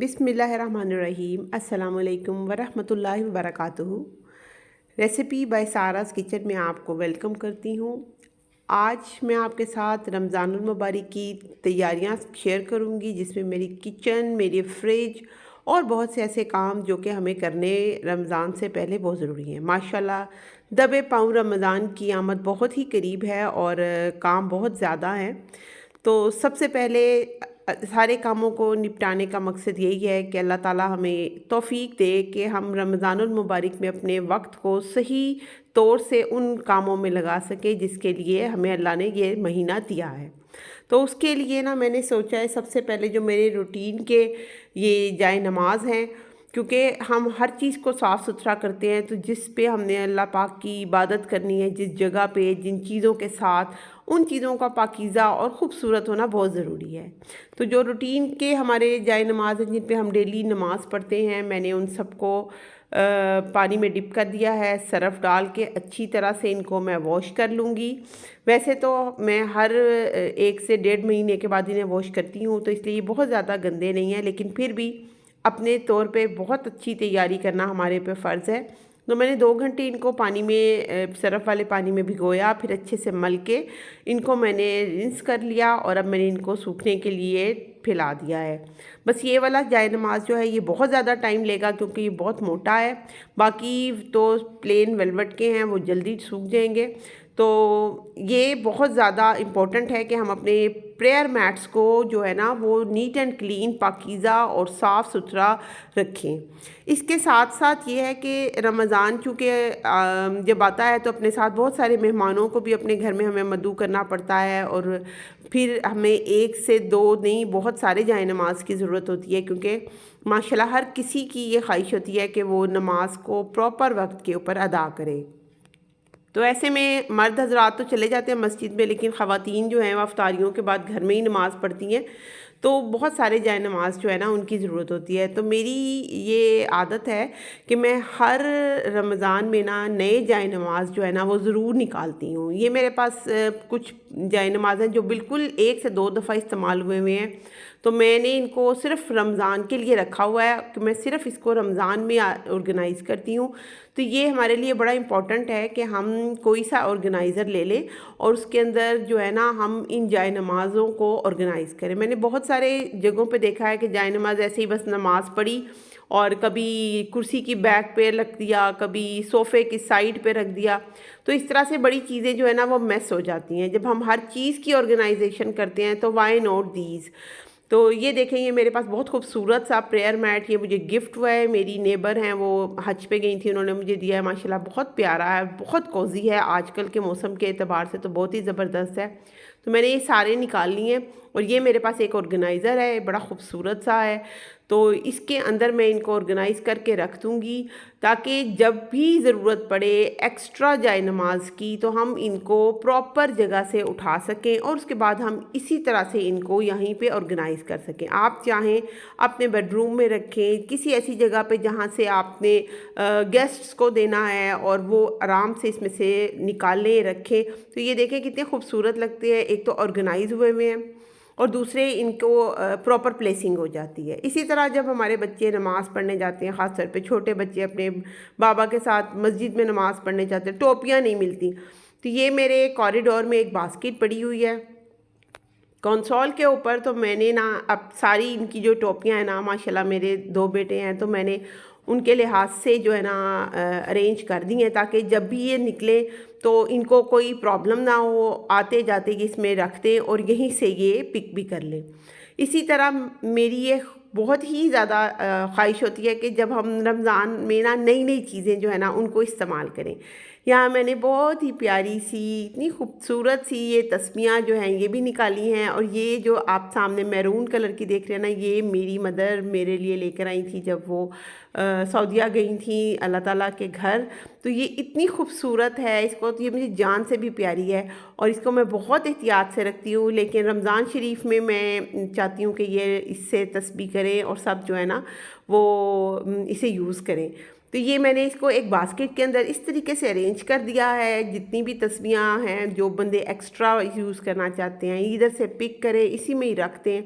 बिस्मिल्लाहिर्रहमानिर्रहीम अस्सलामुअलैकुम वरहमतुल्लाहि वबरकातुहू। रेसिपी बाय सारास किचन में आपको वेलकम करती हूँ। आज मैं आपके साथ रमज़ानुल मुबारक की तैयारियाँ शेयर करूँगी, जिसमें मेरी किचन, मेरी फ्रिज और बहुत से ऐसे काम जो कि हमें करने रमज़ान से पहले बहुत ज़रूरी हैं। माशाल्लाह दबे पाँव रमज़ान की आमद बहुत ही करीब है और काम बहुत ज़्यादा हैं। तो सबसे पहले सारे कामों को निपटाने का मकसद यही है कि अल्लाह ताला हमें तौफीक दे कि हम रमज़ानुल मुबारक में अपने वक्त को सही तौर से उन कामों में लगा सके जिसके लिए हमें अल्लाह ने ये महीना दिया है। तो उसके लिए ना मैंने सोचा है सबसे पहले जो मेरे रूटीन के ये जाए नमाज हैं, क्योंकि हम हर चीज़ को साफ़ सुथरा करते हैं, तो जिस पे हमने अल्लाह पाक की इबादत करनी है, जिस जगह पे जिन चीज़ों के साथ, उन चीज़ों का पाकीज़ा और ख़ूबसूरत होना बहुत ज़रूरी है। तो जो रूटीन के हमारे जाए नमाज हैं जिन पे हम डेली नमाज पढ़ते हैं, मैंने उन सबको पानी में डिप कर दिया है। सरफ़ डाल के अच्छी तरह से इनको मैं वॉश कर लूँगी। वैसे तो मैं हर 1 से 1.5 महीने के बाद इन्हें वॉश करती हूँ, तो इसलिए ये बहुत ज़्यादा गंदे नहीं हैं, लेकिन फिर भी अपने तौर पे बहुत अच्छी तैयारी करना हमारे पे फ़र्ज़ है। तो मैंने 2 घंटे इनको पानी में सरफ़ वाले पानी में भिगोया, फिर अच्छे से मल के इनको मैंने रिंस कर लिया और अब मैंने इनको सूखने के लिए फैला दिया है। बस ये वाला जाए नमाज जो है ये बहुत ज़्यादा टाइम लेगा, क्योंकि ये बहुत मोटा है। बाकी तो प्लेन वेलवेट के हैं, वो जल्दी सूख जाएंगे। तो ये बहुत ज़्यादा इम्पोर्टेंट है कि हम अपने प्रेयर मैट्स को जो है ना वो नीट एंड क्लीन, पाकीज़ा और साफ़ सुथरा रखें। इसके साथ साथ ये है कि रमज़ान चूँकि जब आता है तो अपने साथ बहुत सारे मेहमानों को भी अपने घर में हमें मद्दू करना पड़ता है, और फिर हमें 1 से 2 नहीं, बहुत सारे जाए नमाज की ज़रूरत होती है, क्योंकि माशाल्लाह हर किसी की ये ख्वाहिश होती है कि वो नमाज को प्रॉपर वक्त के ऊपर अदा करे। तो ऐसे में मर्द हज़रात तो चले जाते हैं मस्जिद में, लेकिन ख़वातीन जो हैं वो अफ्तारियों के बाद घर में ही नमाज़ पढ़ती हैं। तो बहुत सारे जाए नमाज जो है ना उनकी ज़रूरत होती है। तो मेरी ये आदत है कि मैं हर रमज़ान में ना नए जाए नमाज जो है ना वो ज़रूर निकालती हूँ। ये मेरे पास कुछ जाए नमाज हैं जो बिल्कुल 1 से 2 दफ़ा इस्तेमाल हुए हुए हैं। तो मैंने इनको सिर्फ़ रमज़ान के लिए रखा हुआ है कि मैं सिर्फ़ इसको रमज़ान में ऑर्गेनाइज़ करती हूँ। तो ये हमारे लिए बड़ा इम्पॉर्टेंट है कि हम कोई सा ऑर्गेनाइज़र ले लें और उसके अंदर जो है ना हम इन जाए नमाज़ों को ऑर्गेनाइज़ करें। मैंने बहुत सारे जगहों पे देखा है कि जाए नमाज ऐसे ही बस नमाज़ पढ़ी और कभी कुर्सी की बैक पे रख दिया, कभी सोफ़े की साइड पे रख दिया। तो इस तरह से बड़ी चीज़ें जो है ना वो मिस हो जाती हैं। जब हम हर चीज़ की ऑर्गेनाइजेशन करते हैं तो व्हाई नॉट दीज़। तो ये देखें, ये मेरे पास बहुत खूबसूरत सा प्रेयर मैट ये मुझे गिफ्ट हुआ है। मेरी नेबर हैं, वो हज पे गई थी, उन्होंने मुझे दिया है। माशाल्लाह बहुत प्यारा है, बहुत कोज़ी है। आजकल के मौसम के एतबार से तो बहुत ही ज़बरदस्त है। तो मैंने ये सारे निकाल लिए हैं और ये मेरे पास एक ऑर्गेनाइज़र है, बड़ा खूबसूरत सा है। तो इसके अंदर मैं इनको ऑर्गेनाइज़ करके रख दूँगी, ताकि जब भी ज़रूरत पड़े एक्स्ट्रा जाए नमाज की तो हम इनको प्रॉपर जगह से उठा सकें और उसके बाद हम इसी तरह से इनको यहीं पे ऑर्गेनाइज़ कर सकें। आप चाहें अपने बेडरूम में रखें, किसी ऐसी जगह पे जहाँ से आपने गेस्ट्स को देना है और वो आराम से इसमें से निकालें, रखें। तो ये देखें कितने खूबसूरत लगते हैं। एक तो ऑर्गेनाइज़ हुए हुए हैं और दूसरे इनको प्रॉपर प्लेसिंग हो जाती है। इसी तरह जब हमारे बच्चे नमाज़ पढ़ने जाते हैं, ख़ास तौर पे छोटे बच्चे अपने बाबा के साथ मस्जिद में नमाज़ पढ़ने जाते हैं, टोपियाँ नहीं मिलती, तो ये मेरे कॉरिडोर में एक बास्केट पड़ी हुई है कंसोल के ऊपर। तो मैंने ना अब सारी इनकी जो टोपियाँ हैं ना, माशाल्लाह मेरे 2 बेटे हैं, तो मैंने उनके लिहाज से जो है ना अरेंज कर दी हैं, ताकि जब भी ये निकले तो इनको कोई प्रॉब्लम ना हो, आते जाते कि इसमें रख दें और यहीं से ये पिक भी कर लें। इसी तरह मेरी ये बहुत ही ज़्यादा ख्वाहिश होती है कि जब हम रमज़ान में ना नई नई चीज़ें जो है ना उनको इस्तेमाल करें। यहाँ मैंने बहुत ही प्यारी सी, इतनी खूबसूरत सी ये तस्बियाँ जो हैं ये भी निकाली हैं, और ये जो आप सामने मैरून कलर की देख रहे हैं ना, ये मेरी मदर मेरे लिए लेकर आई थी जब वो सऊदीया गई थी अल्लाह ताला के घर। तो ये इतनी खूबसूरत है, इसको तो ये मुझे जान से भी प्यारी है और इसको मैं बहुत एहतियात से रखती हूँ। लेकिन रमज़ान शरीफ में मैं चाहती हूँ कि ये इससे तस्बीह करें और सब जो है ना वो इसे यूज़ करें। तो ये मैंने इसको एक बास्केट के अंदर इस तरीके से अरेंज कर दिया है। जितनी भी तस्बीहां हैं जो बंदे एक्स्ट्रा यूज़ करना चाहते हैं, इधर से पिक करें, इसी में ही रख दें।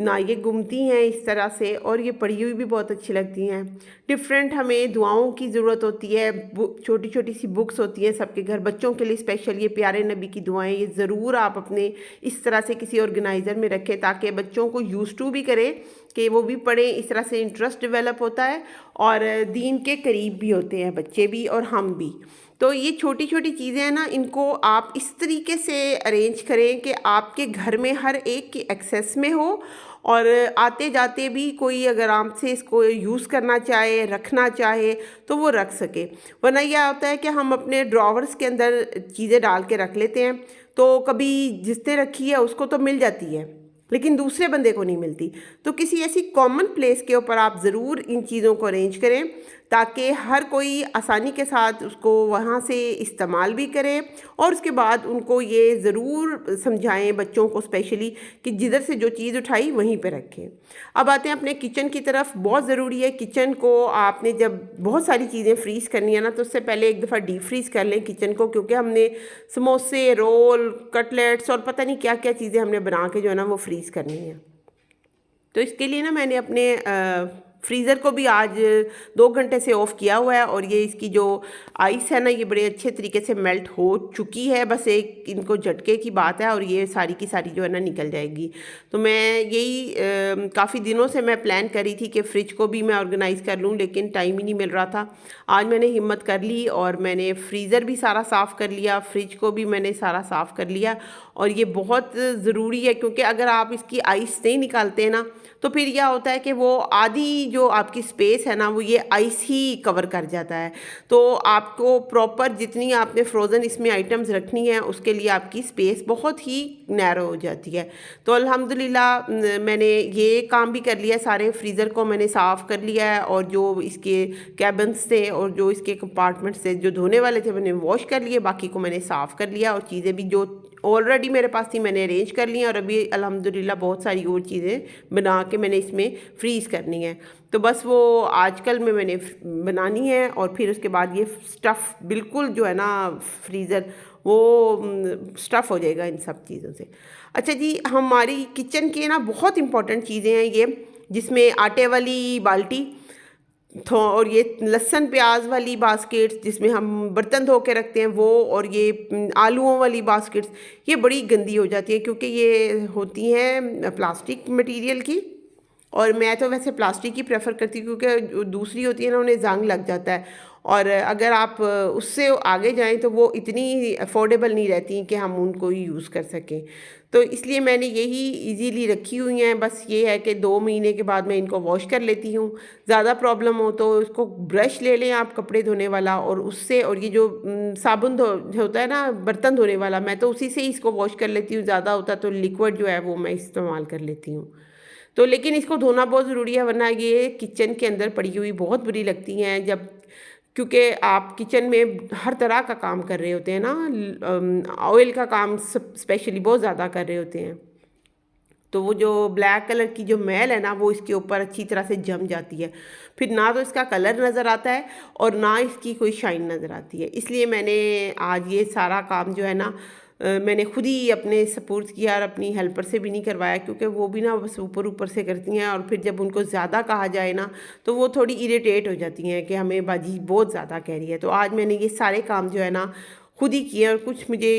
ना ये घूमती हैं इस तरह से, और ये पड़ी हुई भी बहुत अच्छी लगती हैं। डिफरेंट हमें दुआओं की ज़रूरत होती है, छोटी छोटी सी बुक्स होती हैं सबके घर, बच्चों के लिए स्पेशल ये प्यारे नबी की दुआएं, ये ज़रूर आप अपने इस तरह से किसी ऑर्गेनाइज़र में रखें ताकि बच्चों को यूज़ टू भी करें कि वो भी पढ़ें। इस तरह से इंटरेस्ट डेवलप होता है और दीन के करीब भी होते हैं बच्चे भी और हम भी। तो ये छोटी छोटी चीज़ें हैं ना, इनको आप इस तरीके से अरेंज करें कि आपके घर में हर एक की एक्सेस में हो, और आते जाते भी कोई अगर आपसे इसको यूज़ करना चाहे, रखना चाहे तो वो रख सके। वरना यह होता है कि हम अपने ड्रॉवर्स के अंदर चीज़ें डाल के रख लेते हैं, तो कभी जिसने रखी है उसको तो मिल जाती है लेकिन दूसरे बंदे को नहीं मिलती। तो किसी ऐसी कॉमन प्लेस के ऊपर आप ज़रूर इन चीज़ों को अरेंज करें ताकि हर कोई आसानी के साथ उसको वहाँ से इस्तेमाल भी करे, और उसके बाद उनको ये ज़रूर समझाएं बच्चों को स्पेशली कि जिधर से जो चीज़ उठाई वहीं पे रखें। अब आते हैं अपने किचन की तरफ। बहुत ज़रूरी है किचन को, आपने जब बहुत सारी चीज़ें फ्रीज़ करनी है ना तो उससे पहले एक दफ़ा डीप फ्रीज़ कर लें किचन को, क्योंकि हमने समोसे, रोल, कटलेट्स और पता नहीं क्या क्या चीज़ें हमने बना के जो है ना वो फ्रीज़ करनी है। तो इसके लिए ना मैंने अपने फ्रीज़र को भी आज 2 घंटे से ऑफ़ किया हुआ है, और ये इसकी जो आइस है ना ये बड़े अच्छे तरीके से मेल्ट हो चुकी है। बस एक इनको झटके की बात है और ये सारी की सारी जो है ना निकल जाएगी। तो मैं यही काफ़ी दिनों से मैं प्लान करी थी कि फ़्रिज को भी मैं ऑर्गेनाइज़ कर लूँ, लेकिन टाइम ही नहीं मिल रहा था। आज मैंने हिम्मत कर ली और मैंने फ्रीज़र भी सारा साफ़ कर लिया, फ्रिज को भी मैंने सारा साफ़ कर लिया। और ये बहुत ज़रूरी है क्योंकि अगर आप इसकी आइस नहीं निकालते ना तो फिर यह होता है कि वो आधी जो आपकी स्पेस है ना वो ये आइस ही कवर कर जाता है। तो आपको प्रॉपर जितनी आपने फ्रोज़न इसमें आइटम्स रखनी है उसके लिए आपकी स्पेस बहुत ही नैरो हो जाती है। तो अल्हम्दुलिल्लाह मैंने ये काम भी कर लिया, सारे फ्रीज़र को मैंने साफ़ कर लिया है, और जो इसके कैबिन्स थे और जो इसके कंपार्टमेंट्स थे जो धोने वाले थे मैंने वॉश कर लिए, बाकी को मैंने साफ़ कर लिया, और चीज़ें भी जो ऑलरेडी मेरे पास थी मैंने अरेंज कर ली, और अभी अल्हम्दुलिल्लाह बहुत सारी और चीज़ें बना के मैंने इसमें फ्रीज़ करनी है। तो बस वो आजकल में मैंने बनानी है, और फिर उसके बाद ये स्टफ़ बिल्कुल जो है ना फ्रीज़र वो स्टफ़ हो जाएगा इन सब चीज़ों से। अच्छा जी, हमारी किचन के ना बहुत इंपॉर्टेंट चीज़ें हैं ये, जिसमें आटे वाली बाल्टी तो, और ये लहसुन प्याज वाली बास्केट्स जिसमें हम बर्तन धो के रखते हैं वो, और ये आलूओं वाली बास्केट्स ये बड़ी गंदी हो जाती है क्योंकि ये होती हैं प्लास्टिक मटेरियल की, और मैं तो वैसे प्लास्टिक ही प्रेफर करती हूँ क्योंकि जो दूसरी होती है ना उन्हें जंग लग जाता है, और अगर आप उससे आगे जाएं तो वो इतनी अफोर्डेबल नहीं रहती कि हम उनको यूज़ कर सकें। तो इसलिए मैंने यही इजीली रखी हुई हैं। बस ये है कि 2 महीने के बाद मैं इनको वॉश कर लेती हूँ। ज़्यादा प्रॉब्लम हो तो इसको ब्रश ले लें आप कपड़े धोने वाला, और उससे, और ये जो साबुन होता है ना बर्तन धोने वाला, मैं तो उसी से ही इसको वॉश कर लेती हूँ। ज़्यादा होता तो लिक्विड जो है वो मैं इस्तेमाल कर लेती हूँ। तो लेकिन इसको धोना बहुत ज़रूरी है, वरना ये किचन के अंदर पड़ी हुई बहुत बुरी लगती हैं जब, क्योंकि आप किचन में हर तरह का काम कर रहे होते हैं ना, ऑयल का काम स्पेशली बहुत ज़्यादा कर रहे होते हैं, तो वो जो ब्लैक कलर की जो मैल है ना वो इसके ऊपर अच्छी तरह से जम जाती है, फिर ना तो इसका कलर नज़र आता है और ना इसकी कोई शाइन नज़र आती है। इसलिए मैंने आज ये सारा काम जो है ना मैंने खुद ही अपने सपोर्ट किया, और अपनी हेल्पर से भी नहीं करवाया क्योंकि वो भी ना बस ऊपर ऊपर से करती हैं, और फिर जब उनको ज़्यादा कहा जाए ना तो वो थोड़ी इरिटेट हो जाती हैं कि हमें बाजी बहुत ज़्यादा कह रही है। तो आज मैंने ये सारे काम जो है ना खुद ही किया, और कुछ मुझे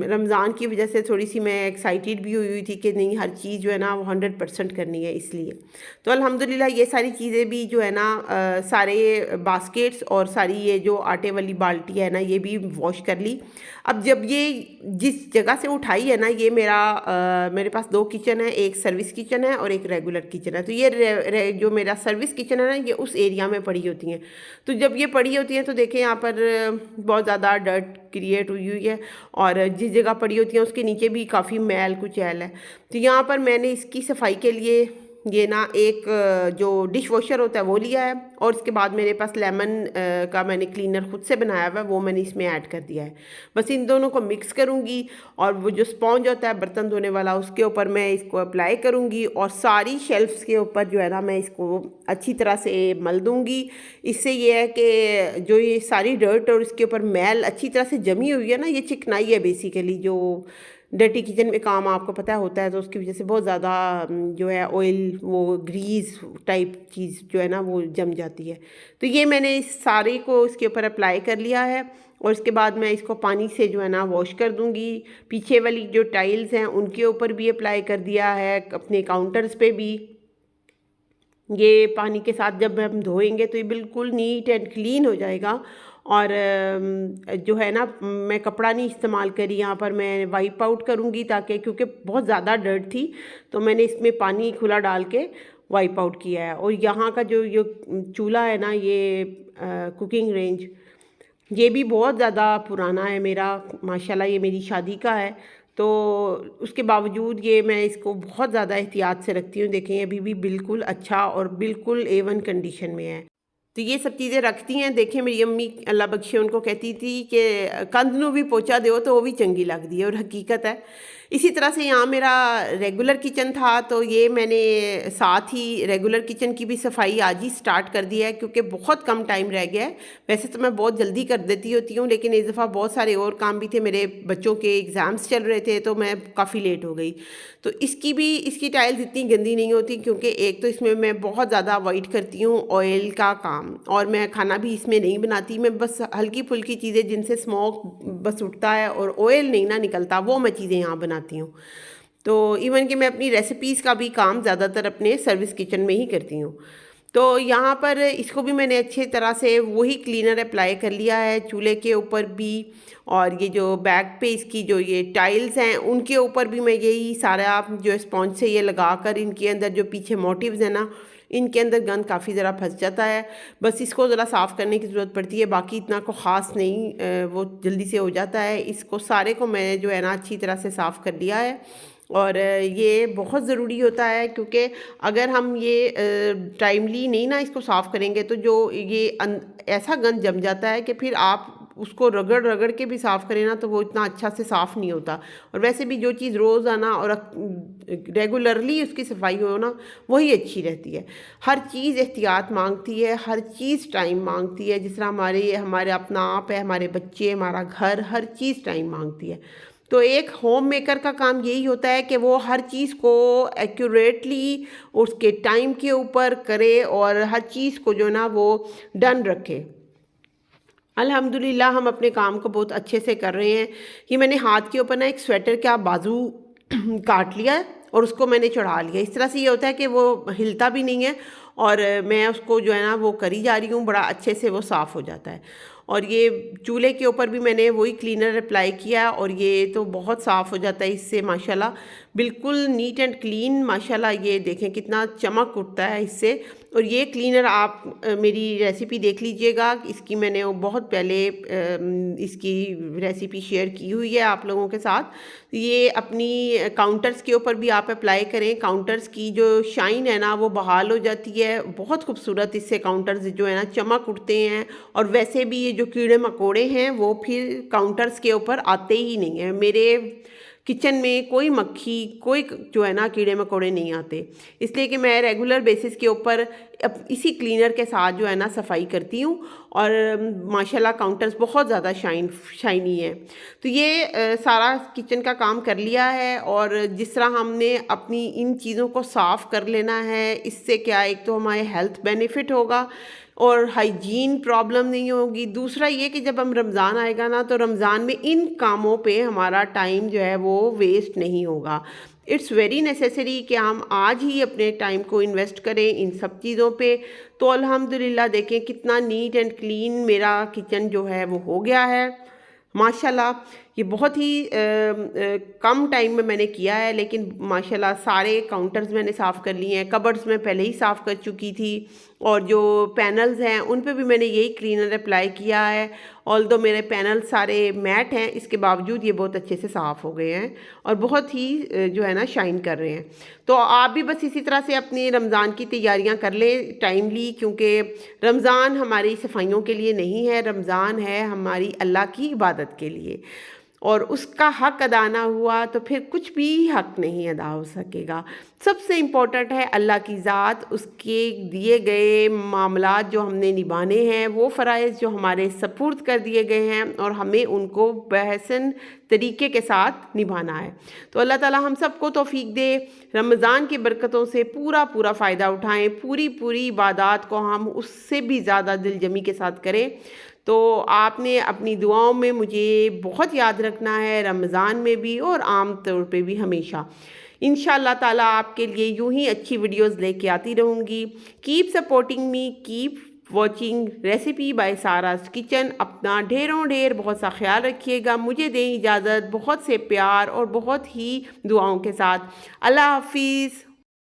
रमज़ान की वजह से थोड़ी सी मैं एक्साइटेड भी हुई थी कि नहीं हर चीज़ जो है ना वो 100% करनी है इसलिए। तो अल्हम्दुलिल्लाह ये सारी चीज़ें भी जो है ना सारे बास्केट्स और सारी ये जो आटे वाली बाल्टी है ना ये भी वॉश कर ली। अब जब ये जिस जगह से उठाई है ना, ये मेरे पास 2 किचन है, एक सर्विस किचन है और एक रेगुलर किचन है। तो ये जो मेरा सर्विस किचन है ना ये उस एरिया में पड़ी होती हैं। तो जब ये पड़ी होती हैं तो देखें यहाँ पर बहुत ज़्यादा डर्ट क्रिएट हुई हुई है, और जिस जगह पड़ी होती है उसके नीचे भी काफ़ी मैल कुचैल है। तो यहाँ पर मैंने इसकी सफाई के लिए ये ना एक जो डिश वॉशर होता है वो लिया है, और उसके बाद मेरे पास लेमन का मैंने क्लीनर खुद से बनाया हुआ है, वो मैंने इसमें ऐड कर दिया है। बस इन दोनों को मिक्स करूँगी, और वो जो स्पॉन्ज होता है बर्तन धोने वाला उसके ऊपर मैं इसको अप्लाई करूँगी, और सारी शेल्फ्स के ऊपर जो है ना मैं इसको अच्छी तरह से मल दूँगी। इससे ये है कि जो ये सारी डर्ट और इसके ऊपर मैल अच्छी तरह से जमी हुई है ना, ये चिकनाई है बेसिकली जो डर्टी किचन में काम आपको पता होता है, तो उसकी वजह से बहुत ज़्यादा जो है ऑयल, वो ग्रीस टाइप चीज़ जो है ना वो जम जाती है। तो ये मैंने इस सारे को इसके ऊपर अप्लाई कर लिया है और इसके बाद मैं इसको पानी से जो है ना वॉश कर दूँगी। पीछे वाली जो टाइल्स हैं उनके ऊपर भी अप्लाई कर दिया है, अपने काउंटर्स पे भी। ये पानी के साथ जब हम धोएंगे तो ये बिल्कुल नीट एंड क्लीन हो जाएगा। और जो है ना, मैं कपड़ा नहीं इस्तेमाल करी यहाँ पर, मैं वाइप आउट करूँगी, ताकि क्योंकि बहुत ज़्यादा डर्ट थी तो मैंने इसमें पानी खुला डाल के वाइप आउट किया है। और यहाँ का जो चूल्हा है ना, ये कुकिंग रेंज, ये भी बहुत ज़्यादा पुराना है मेरा, माशाल्लाह ये मेरी शादी का है। तो उसके बावजूद ये मैं इसको बहुत ज़्यादा एहतियात से रखती हूँ। देखें अभी भी बिल्कुल अच्छा और बिल्कुल A1 कंडीशन में है। तो ये सब चीज़ें रखती हैं। देखें मेरी अम्मी अल्लाह बख्शे उनको कहती थी कि कंध नूं भी पोचा दो तो वो भी चंगी लगती है, और हकीकत है। इसी तरह से यहाँ मेरा रेगुलर किचन था, तो ये मैंने साथ ही रेगुलर किचन की भी सफाई आज ही स्टार्ट कर दी है, क्योंकि बहुत कम टाइम रह गया है। वैसे तो मैं बहुत जल्दी कर देती होती हूँ, लेकिन इस दफ़ा बहुत सारे और काम भी थे, मेरे बच्चों के एग्ज़ाम्स चल रहे थे, तो मैं काफ़ी लेट हो गई। तो इसकी टाइल्स इतनी गंदी नहीं होती, क्योंकि एक तो इसमें मैं बहुत ज़्यादा अवॉइड करती हूँ ऑयल का काम, और मैं खाना भी इसमें नहीं बनाती। मैं बस हल्की फुल्की चीज़ें जिनसे स्मोक बस उठता है और ऑयल नहीं ना निकलता, वो मैं चीज़ें यहाँ बनाती हूँ। तो इवन कि मैं अपनी रेसिपीज़ का भी काम ज़्यादातर अपने सर्विस किचन में ही करती हूँ। तो यहाँ पर इसको भी मैंने अच्छी तरह से वही क्लीनर अप्लाई कर लिया है चूल्हे के ऊपर भी, और ये जो बैक पे इसकी जो ये टाइल्स हैं उनके ऊपर भी मैं यही सारा जो स्पॉन्ज से ये लगा कर, इनके अंदर जो पीछे मोटिव्स हैं ना, इनके अंदर गंद काफ़ी ज़रा फंस जाता है। बस इसको ज़रा साफ़ करने की ज़रूरत पड़ती है, बाकी इतना को ख़ास नहीं, वो जल्दी से हो जाता है। इसको सारे को मैं जो है ना अच्छी तरह से साफ़ कर लिया है। और ये बहुत ज़रूरी होता है, क्योंकि अगर हम ये टाइमली नहीं ना इसको साफ़ करेंगे तो जो ये ऐसा गंद जम जाता है कि फिर आप उसको रगड़ रगड़ के भी साफ़ करें ना तो वो इतना अच्छा से साफ़ नहीं होता। और वैसे भी जो चीज़ रोज़ाना और रेगुलरली उसकी सफाई हो ना, वही अच्छी रहती है। हर चीज़ एहतियात मांगती है, हर चीज़ टाइम मांगती है। जिस तरह हमारे अपना आप है, हमारे बच्चे, हमारा घर, हर चीज़ टाइम मांगती है। तो एक होम मेकर का काम यही होता है कि वो हर चीज़ को एक्यूरेटली उसके टाइम के ऊपर करे और हर चीज़ को जो ना वो डन रखे। अल्हम्दुलिल्लाह हम अपने काम को बहुत अच्छे से कर रहे हैं। ये मैंने हाथ के ऊपर ना एक स्वेटर का बाजू काट लिया है और उसको मैंने चढ़ा लिया। इस तरह से ये होता है कि वो हिलता भी नहीं है, और मैं उसको जो है ना वो करी जा रही हूँ, बड़ा अच्छे से वो साफ़ हो जाता है। और ये चूल्हे के ऊपर भी मैंने वही क्लीनर अप्लाई किया, और ये तो बहुत साफ़ हो जाता है इससे, माशाल्लाह बिल्कुल नीट एंड क्लीन। माशाल्लाह ये देखें कितना चमक उठता है इससे। और ये क्लीनर आप मेरी रेसिपी देख लीजिएगा, इसकी मैंने बहुत पहले इसकी रेसिपी शेयर की हुई है आप लोगों के साथ। ये अपनी काउंटर्स के ऊपर भी आप अप्लाई करें, काउंटर्स की जो शाइन है ना वो बहाल हो जाती है। बहुत खूबसूरत इससे काउंटर्स जो है ना चमक उठते हैं, और वैसे भी ये जो कीड़े मकोड़े हैं वो फिर काउंटर्स के ऊपर आते ही नहीं हैं। मेरे किचन में कोई मक्खी, कोई जो है ना कीड़े मकोड़े नहीं आते, इसलिए कि मैं रेगुलर बेसिस के ऊपर इसी क्लीनर के साथ जो है ना सफाई करती हूँ। और माशाल्लाह काउंटर्स बहुत ज़्यादा शाइनी है। तो ये सारा किचन का काम कर लिया है। और जिस तरह हमने अपनी इन चीज़ों को साफ़ कर लेना है, इससे क्या, एक तो हमारे हेल्थ बेनिफिट होगा और हाइजीन प्रॉब्लम नहीं होगी। दूसरा ये कि जब हम रमज़ान आएगा ना, तो रमज़ान में इन कामों पे हमारा टाइम जो है वो वेस्ट नहीं होगा। इट्स वेरी नेसेसरी कि हम आज ही अपने टाइम को इन्वेस्ट करें इन सब चीज़ों पे। तो अल्हम्दुलिल्लाह देखें कितना नीट एंड क्लीन मेरा किचन जो है वो हो गया है माशाल्लाह। ये बहुत ही कम टाइम में मैंने किया है, लेकिन माशाल्लाह सारे काउंटर्स मैंने साफ़ कर लिए हैं। कबर्ड्स में पहले ही साफ़ कर चुकी थी, और जो पैनल्स हैं उन पे भी मैंने यही क्लीनर अप्लाई किया है। ऑल्दो मेरे पैनल सारे मैट हैं, इसके बावजूद ये बहुत अच्छे से साफ़ हो गए हैं और बहुत ही जो है ना शाइन कर रहे हैं। तो आप भी बस इसी तरह से अपनी रमज़ान की तैयारियां कर लें टाइमली, क्योंकि रमज़ान हमारी सफाइयों के लिए नहीं है, रमज़ान है हमारी अल्लाह की इबादत के लिए। और उसका हक अदा ना हुआ तो फिर कुछ भी हक नहीं अदा हो सकेगा। सबसे इम्पोर्टेंट है अल्लाह की ज़ात, उसके दिए गए मामलात जो हमने निभाने हैं, वो फ़राइज़ जो हमारे सपुर्द कर दिए गए हैं, और हमें उनको बेहसन तरीके के साथ निभाना है। तो अल्लाह ताला हम सबको तौफीक दे, रमज़ान की बरकतों से पूरा पूरा फ़ायदा उठाएं, पूरी पूरी इबादत को हम उससे भी ज़्यादा दिलजमी के साथ करें। तो आपने अपनी दुआओं में मुझे बहुत याद रखना है, रमज़ान में भी और आम तौर पे भी हमेशा। इंशाअल्लाह ताला आपके लिए यूं ही अच्छी वीडियोस लेके आती रहूँगी। Keep supporting me, keep watching recipe by Sara's kitchen. अपना ढेरों ढेर बहुत सा ख्याल रखिएगा। मुझे दें इजाज़त बहुत से प्यार और बहुत ही दुआओं के साथ। अल्लाह हाफिज़।